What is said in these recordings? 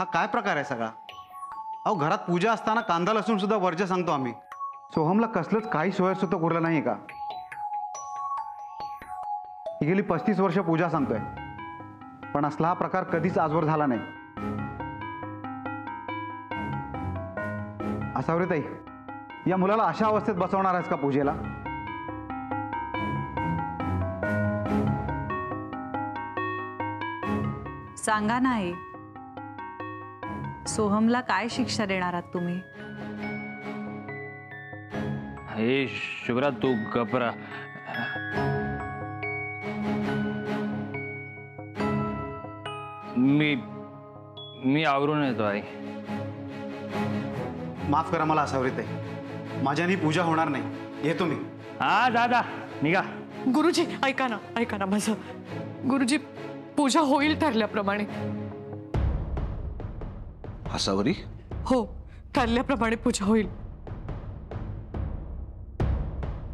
हा काय प्रकार आहे सगळा? अहो घरात पूजा असताना कांदा लसूण सुद्धा वर्ज्य सांगतो आम्ही. सोहमला कसलंच काही सोयर सुद्धा उरलं नाही का? ही गेली 35 वर्ष पूजा सांगतोय, पण असला हा प्रकार कधीच आजवर झाला नाही. असावरे ताई, या मुलाला अशा अवस्थेत बसवणार आहेस का पूजेला? सांगा नाही, सोहमला काय शिक्षा देणार आहात तुम्ही? हे शुभ्रा तू गपरा. मी आवरून येतो आई. माफ करा मला असावरे ताई, माझ्यानी पूजा होणार नाही. येतो मी. हा दादा निघा. गुरुजी ऐका ना माझं. गुरुजी पूजा होईल ठरल्याप्रमाणे. असावरी? हो, ठरल्याप्रमाणे पूजा होईल,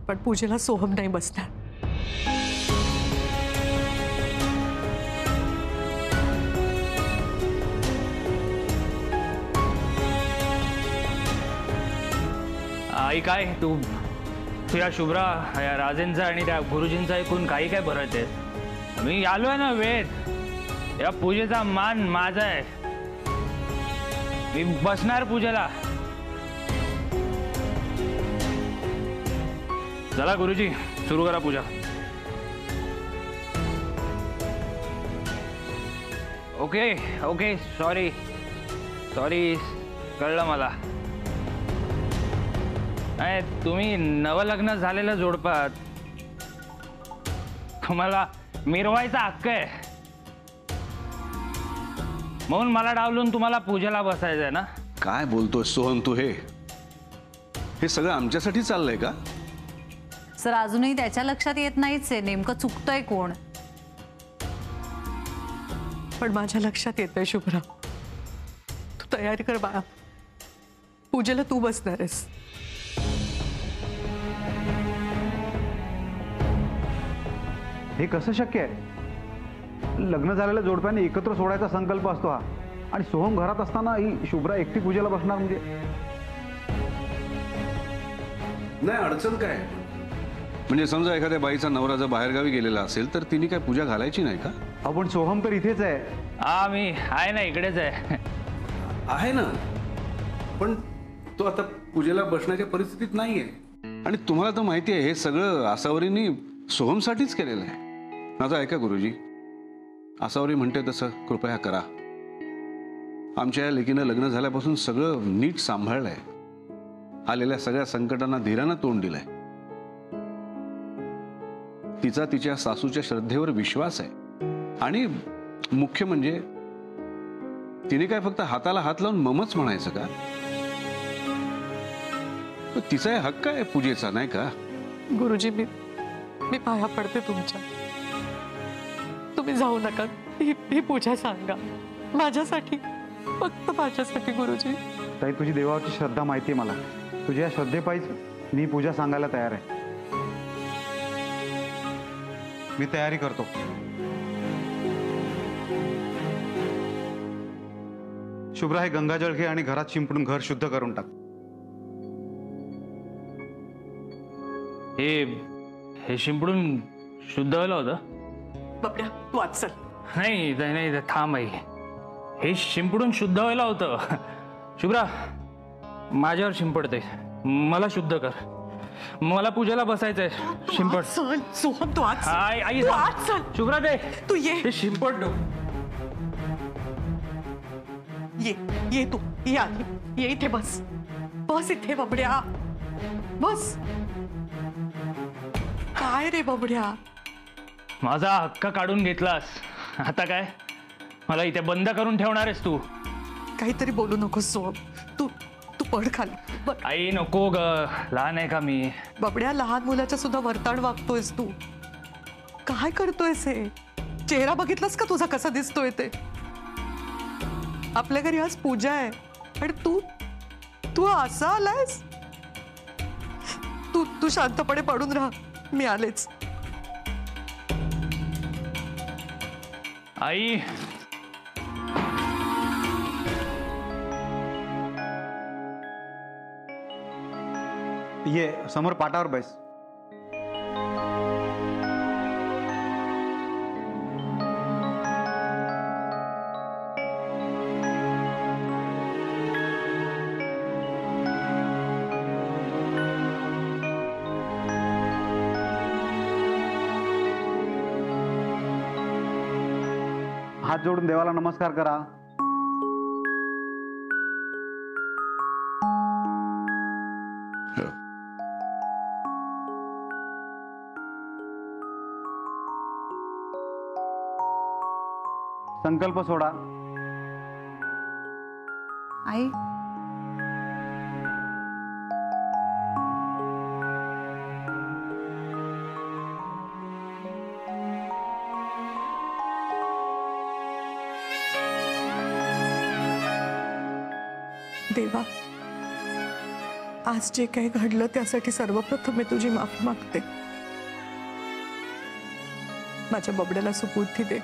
पण पूजेला सोहम नाही बसणार. आई काय तू तुझ्या शुभ्रा या राजेंचा आणि त्या गुरुजींचा ऐकून काही काय भरत आहे? मी आलोय ना वेद. या पूजेचा मान माझा आहे. मी बसणार पूजेला. चला गुरुजी सुरू करा पूजा. ओके ओके सॉरी कळलं मला. नाही तुम्ही नवलग्न झालेलं जोडपात, तुम्हाला मिरवायचा हक्क आहे म्हणून मला डावलून तुम्हाला पूजेला बसायचंय ना? काय बोलतोय सोहम तू? हे सगळं आमच्यासाठी चाललंय का? सर अजूनही त्याच्या लक्षात येत नाहीच आहे नेमकं चुकतोय कोण. पण माझ्या लक्षात येतंय शुभ्रा. तू तयारी कर बाळा, पूजेला तू बसणार आहेस. हे कसं शक्य आहे? लग्न झालेल्या जोडप्याने एकत्र सोडायचा संकल्प असतो हा, आणि सोहम घरात असताना ही शुभ्रा एकटी पूजेला बसणार म्हणजे? नाही अडचण काय? म्हणजे समजा एखाद्या बाईचा नवरा जर बाहेरगावी गेलेला असेल तर तिने काय पूजा घालायची नाही का? आपण सोहम तर इथेच आहे. हा मी आहे ना, इकडेच आहे ना, पण तो आता पूजेला बसण्याच्या परिस्थितीत नाहीये. आणि तुम्हाला तर माहिती आहे हे सगळं आसावरींनी सोहमसाठीच केलेलं आहे. माझं ऐका गुरुजी, आसावरी म्हणते तसं कृपया करा. आमच्या या लेकीनं लग्न झाल्यापासून सगळं नीट सांभाळलंय. आलेल्या सगळ्या संकटांना धीरानं तोंड दिलंय. तिचा तिच्या सासूच्या श्रद्धेवर विश्वास आहे. आणि मुख्य म्हणजे तिने काय फक्त हाताला हात लावून ममच म्हणायचं का? तिचा हक्क आहे पूजेचा, नाही का? गुरुजी मी पाया पडते तुमच्या. तुम्ही जाऊ नका. ही पूजा सांगा माझ्यासाठी, फक्त माझ्यासाठी गुरुजी. ताई तुझी देवावरची श्रद्धा माहिती आहे मला. तुझ्या या श्रद्धेपायीच मी पूजा सांगायला तयार आहे. मी तयारी करतो. शुभ्रा हे गंगाजळ घे आणि घरात शिंपडून घर शुद्ध करून टाक. हे शिंपडून शुद्ध व्हायला होतं? बापड्या तू आज चल. नाही थांब आई. हे शिंपडून शुद्ध व्हायला होतं. शुभ्रा माझ्यावर शिंपडते, मला शुद्ध कर. मला पूजेला बसायचंय. शिंपड. सोहम तू आज आई तू आज चल. शुभ्रा दे तू ये शिंपड. ये तू ये आधी. ये इथे बस इथे बाबड्या बस. काय रे बाबड्या, माझा हक्क काढून घेतलास. आता काय मला इथे बंद करून ठेवणार आहेस तू? काहीतरी बोलू नकोस सोहम. तू पड खाली. आई नको ग, लहान आहे का मी? बाबड्या लहान मुलाच्या सुद्धा वर्तन वागतोयस तू. काय करतोयस हे? चेहरा बघितलास का तुझा कसा दिसतोय ते? आपल्या घरी आज पूजा आहे आणि तू असा आलायस? तू शांतपणे पडून राहा, मी आलेच. आई ये समोर पाटावर बैस. हात जोडून देवाला नमस्कार करा. हो. संकल्प सोडा. आई देवा, आज जे काही घडलं त्यासाठी सर्वप्रथम मी तुझी माफी मागते. माझ्या बबड्याला सुपूर्ती दे.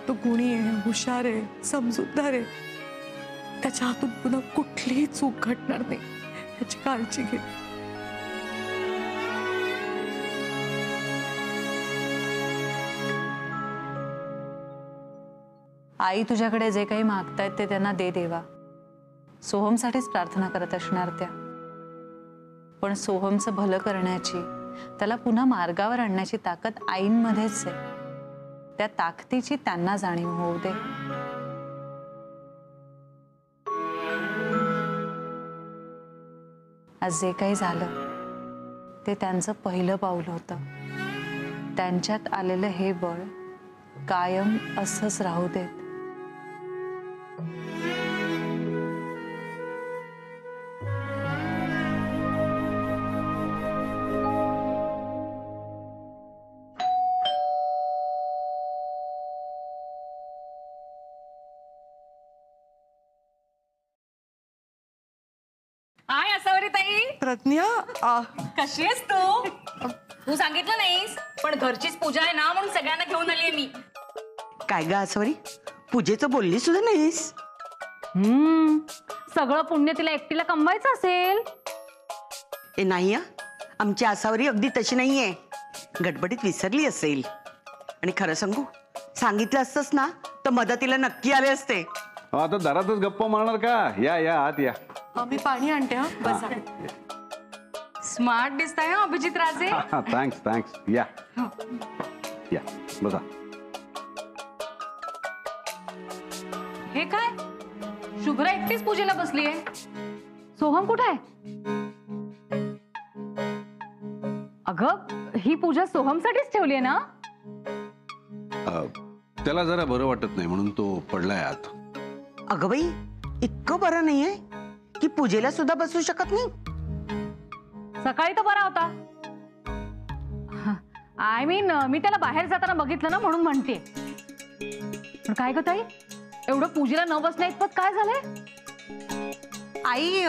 तो गुणी आहे, हुशार आहे, समजूतदार आहे. त्याच्या हातून पुन्हा कुठलीही चूक घडणार नाही याची काळजी घे. आई तुझ्याकडे जे काही मागतायत ते त्यांना दे देवा. सोहमसाठीच प्रार्थना करत असणार त्या, पण सोहमचं भलं करण्याची, त्याला पुन्हा मार्गावर आणण्याची ताकद आईंमध्येच आहे. त्या ताकदीची त्यांना जाणीव होऊ दे. आज जे काही झालं ते त्यांचं पहिलं पाऊल होतं. त्यांच्यात आलेलं हे बळ कायम असंच राहू देत. हाय असावरी ताई, प्रज्ञा, कशी आहेस तू? तू सांगितलं नाहीस, पण घरचीच पूजा आहे ना म्हणून सगळ्यांना घेऊन आलीये मी. काय ग आसवरी, पूजेचं बोलली सुद्धा नाहीस? सगळं पुण्य तिला एकटीला कमवायचं असेल. ए नाही हं, आमची आसावरी अगदी तशी नाहीये. गडबडीत विसरली असेल. आणि खरं सांगू, सांगितलं असतंस ना तर मदतीला नक्की आले असते. आता दारातच गप्पा मारणार का? या या आत या. मी पाणी आणते. हा, बसा. स्मार्ट दिसताय हं अभिजित राजे. Thanks thanks. या या बसा. हे काय, शुभ्रा एकटीच पूजेला बसलीये. सोहम कुठे आहे? अगं ही पूजा सोहमसाठीच ठेवलीये ना? त्याला जरा बरं वाटत नाही म्हणून तो पडलाय आत. अगं बाई, इतकं बरं नाहीये की पूजेला सुद्धा बसू शकत नाही. सकाळी तर बरा होता. आय मीन मी त्याला बाहेर जाताना बघितलं ना म्हणून म्हणते. पण काय ग ताई, एवढं पूजेला न बसण्या इतपत काय झालंय? आई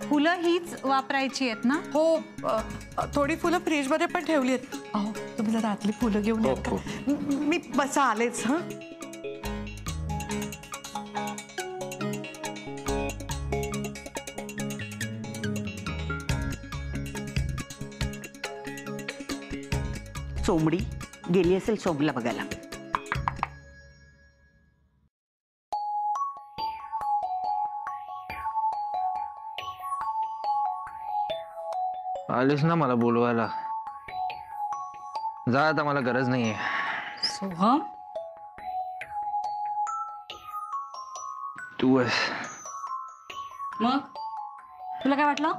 फुलं हीच वापरायची आहेत ना? हो, थोडी फुलं फ्रीज मध्ये पण ठेवली आहेत. अहो, तुम्ही जरा आतली फुलं घेऊन या का? मी बसा आलेच. हा, सोमडी गेली असेल सोमला बघायला. आलीस ना मला बोलवायला. जा आता, मला गरज नाहीये. सोहम, तू आहेस. मग तुला काय वाटलं?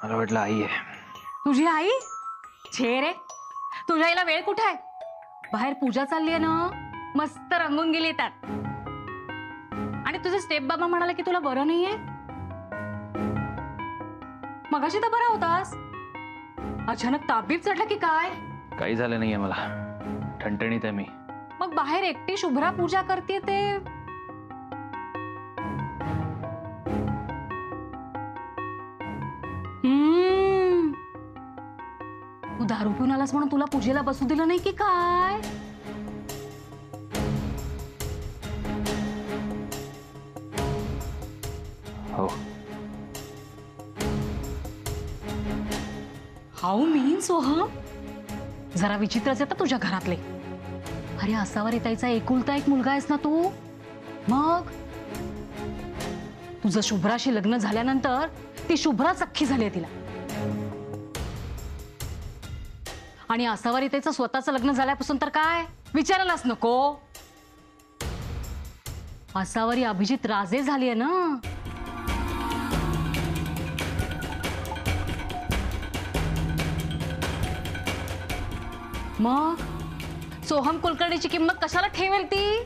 मला वाटलं आई आहे. तुझी आई? छे रे, तुझ्या आईला वेळ कुठे आहे? बाहेर पूजा चालली आहे ना, मस्त रंगून गेली त्यात. आणि तुझे स्टेप बाबा म्हणाले की तुला बरं नाहीये. मगाशी तर बरा होतास, अचानक ताप चढला की काय? काही झालं नाहीये मला, ठणठणीत आहे मी. मग बाहेर एकटी शुभ्रा पूजा करते ते तू दारू पिऊन आलास म्हणून तुला पूजेला बसू दिलं नाही की काय? हो, हाऊ मीन सोहम, जरा विचित्रच आहे तुझ्या घरातले. अरे असावर ताईचा एकुलता एक मुलगा आहेस ना तू. मग तुझं शुभ्राशी लग्न झाल्यानंतर ती शुभ्राच अख्खी झाली तिला. आणि असावर त्याचं स्वतःचं लग्न झाल्यापासून तर काय विचारायलाच नको. असावरी अभिजित राजे झाली आहे ना. मग सोहम कुलकर्णीची किंमत कशाला ठेवेल ती.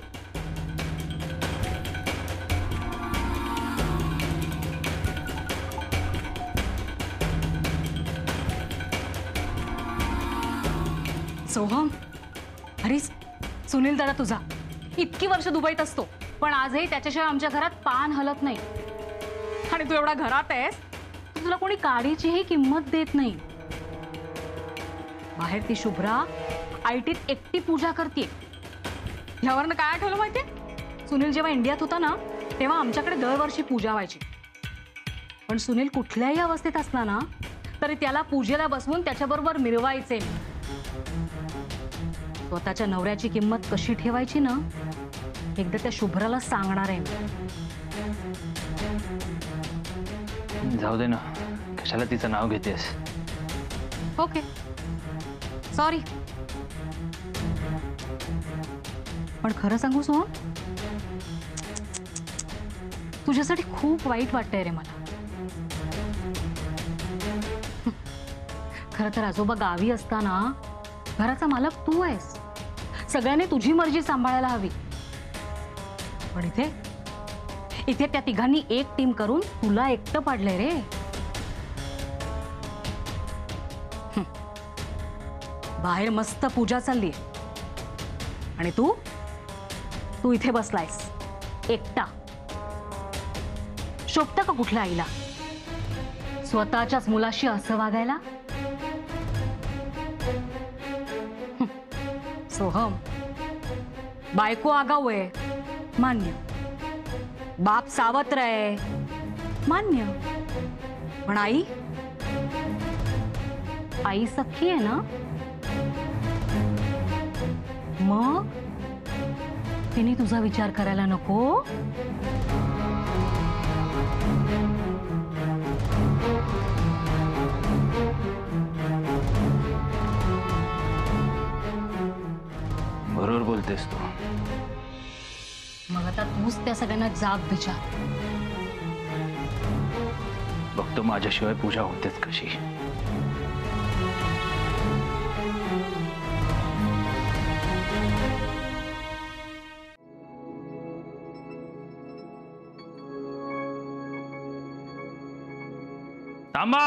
सोहम, अरे सुनील दादा तुझा इतकी वर्ष दुबईत असतो पण आजही त्याच्याशिवाय आमच्या घरात पान हलत नाही. आणि तू एवढा घरात आहेस तुला कोणी काडीचीही किंमत देत नाही. बाहेर ती शुभ्रा आयटीत एकटी पूजा करते. ह्यावरनं काय आठवलं माहितीये, सुनील जेव्हा इंडियात होता ना तेव्हा आमच्याकडे दरवर्षी पूजा व्हायची. पण सुनील कुठल्याही अवस्थेत असला ना तरी त्याला पूजेला बसवून त्याच्याबरोबर मिरवायचे. स्वतःच्या नवऱ्याची किंमत कशी ठेवायची ना एकदा त्या शुभ्राला सांगणार आहे मी. जाऊ दे ना, कशाला तिचं नाव घेतेस. Okay sorry. पण खरं सांगू सोहम, तुझ्यासाठी खूप वाईट वाटतंय रे मला. खरं तर आजोबा गावी असताना घराचा मालक तू आहेस. सगळ्यांनी तुझी मर्जी सांभाळायला हवी. पण इथे इथे त्या तिघांनी एक टीम करून तुला एकटं पाडलंय रे. बाहेर मस्त पूजा चालली आणि तू तू इथे बसलायस एकटा. शोभतं का कुठल्या आईला स्वतःच्याच मुलाशी असं वागायला. सोहम, बायको आगाऊ आहे मान्य, बाप सावत्र आहे मान्य, पण आई आई सख्खी आहे ना. मग तिने तुझा विचार करायला नको. बरोबर बोलतेस तू. मग आता तूच त्या सगळ्यांना जाब विचार. बघतो माझ्याशिवाय पूजा होतेच कशी. थांबा.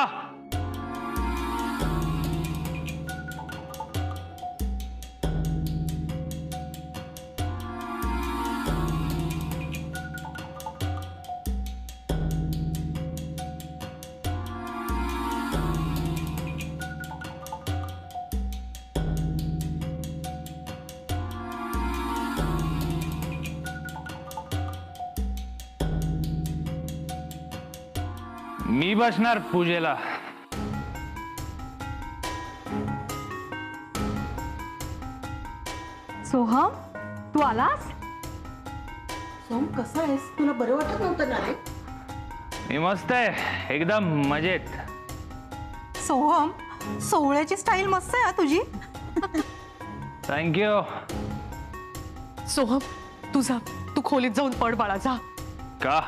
मी बसणार पूजेला. सोहम, तू आलास. सोम कसं आहेस, तुला बरं वाटत नव्हतं ना रे. मी मस्त आहे एकदम मजेत. सोहम, सोहळ्याची स्टाईल मस्त आहे तुझी. थँक्यू. सोहम तुझा तू खोलीत जाऊन पड बाळा जा. का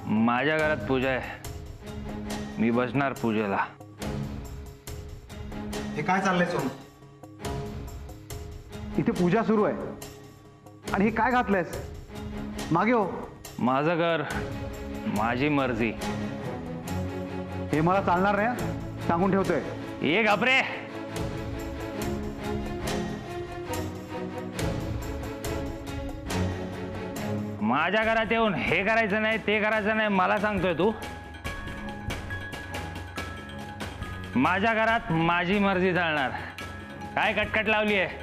माझ्या घरात पूजा आहे, मी बसणार पूजेला. हे काय चाललंय सोनू? इथे पूजा सुरू आहे आणि हे काय घातलंयस? मागे हो. माझं घर माझी मर्जी. हे मला चालणार नाही, सांगून ठेवतोय. ये घाबरे. माझ्या घरात येऊन हे करायचं नाही ते करायचं नाही मला सांगतोय तू? माझ्या घरात माझी मर्जी चालणार. काय कटकट लावली आहे?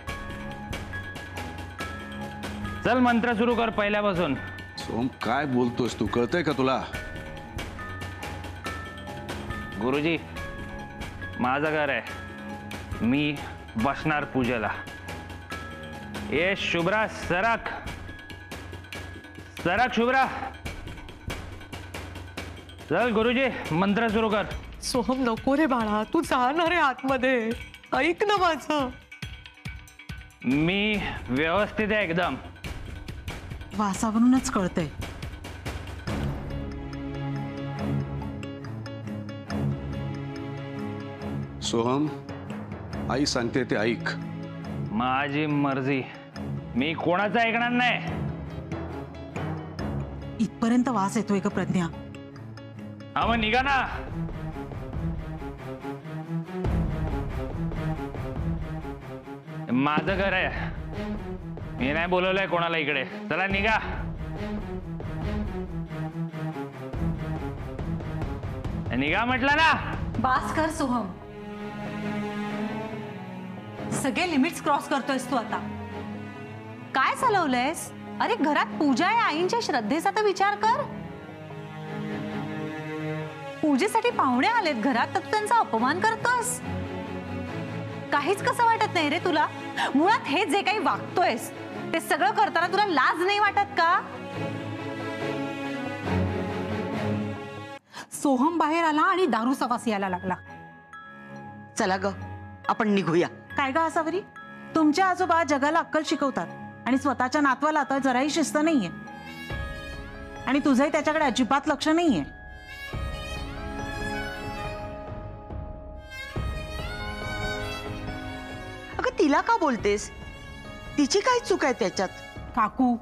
चल मंत्र सुरू कर पहिल्यापासून. सोम काय बोलतोस तू, कळतंय का तुला? गुरुजी माझं घर आहे, मी बसणार पूजेला. ए शुभ्रा सरक सरक शुभ्रा. चल गुरुजी मंत्र सुरू कर. सोहम नको रे बाळा, तू जाणार आहे आतमध्ये. ऐक ना माझं. मी व्यवस्थित आहे एकदम. वासावरूनच कळतंय. सोहम, आई सांगते ते ऐक. माझी मर्जी, मी कोणाचं ऐकणार नाही. इथपर्यंत वास येतोय का प्रज्ञा? हा मग निघा ना. माझं घर आहे, मी नाही बोलवलंय कोणाला इकडे. चला निघा. निघा म्हटलं ना. बास कर सोहम, सगळे लिमिट्स क्रॉस करतोयस तू आता. काय चालवलंयस? अरे घरात पूजा आहे, आईंच्या श्रद्धेचा तर विचार कर. पूजेसाठी पाहुणे आलेत घरात, तर तू त्यांचा अपमान करतोस. काहीच कसं वाटत नाही रे तुला? मुळात हे जे काही वागतोयस ते सगळं करताना तुला लाज नाही वाटत का? सोहम बाहेर आला आणि दारूचा वास यायला लागला. चला ग, आपण निघूया. काय ग आसावरी, तुमच्या आजोबा जगाला अक्कल शिकवतात आणि स्वतःच्या नातवाला आता जराही शिस्त नाहीये. आणि तुझंही त्याच्याकडे अजिबात लक्ष नाहीये. अगं तिला का बोलतेस? तिची काय चूक आहे त्याच्यात? काकू,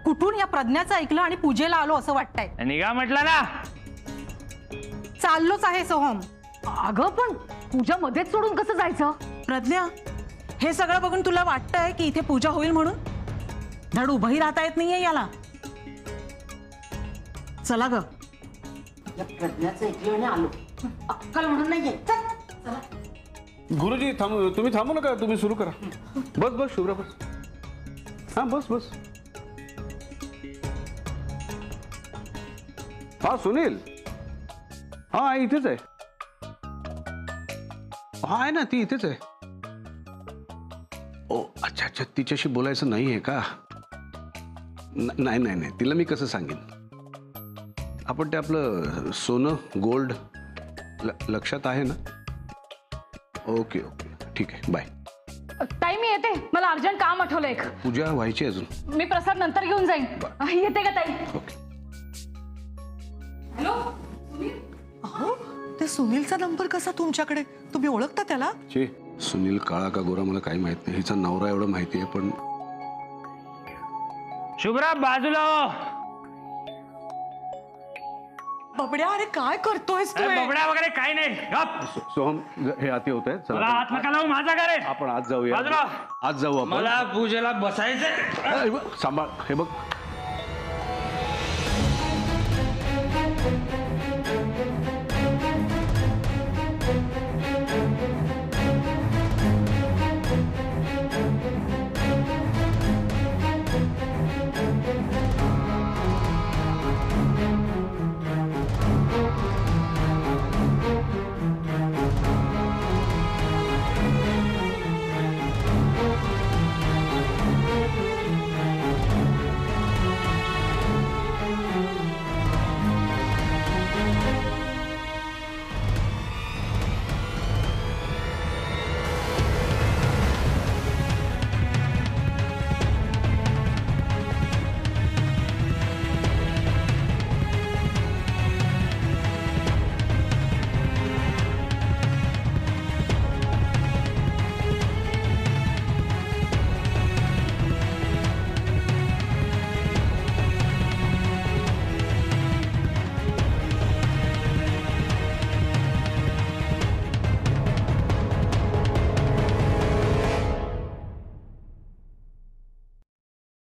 कुठून या प्रज्ञाचं ऐकलं आणि पूजेला आलो असं वाटतंय. निघा म्हटलं ना. चाललोच आहे सोहम. अगं पण पूजा मध्येच सोडून कसं जायचं? प्रज्ञा, हे सगळं बघून तुला वाटतंय की इथे पूजा होईल म्हणून? धड उभंही राहता येत नाहीये याला. चला ग. प्रज्ञाचं ऐकलं आणि आलो. अक्कल म्हणून नाहीये. गुरुजी तुम्ही थांबू नका, तुम्ही सुरू करा. बस बस शुभ्रा बस. हा बस बस. हा सुनील. हा इथेच आहे. हा आहे ना, ती इथेच आहे. ओ अच्छा अच्छा, तिच्याशी बोलायचं नाही आहे का? नाही नाही नाही, तिला मी कसं सांगेन. आपण ते आपलं सोनं गोल्ड लक्षात आहे ना? ओके ओके ठीक आहे, बाय. ताई मी येते, मला अर्जंट काम आठवलं एक. पूजा व्हायची अजून. मी प्रसाद नंतर घेऊन जाईन. येते का ताई? ओके. हॅलो. अहो, ते सुनीलचा नंबर कसा तुमच्याकडे? तुम्ही ओळखता त्याला? सुनील काळा का गोरा मला काही माहित नाही. हिचा नवरा एवढं माहिती आहे. पण शुभ्रा बाजूला हो. बबड्या, अरे काय करतोयस तू? बबड्या वगैरे काही नाही. गप. सोहम हे अति होत आहे. मला हात नका लावू, माझा घर आहे. आपण आज जाऊया. बाजूला. आज जाऊ आपण. मला पूजेला बसायचंय. सांभाळ. हे बघ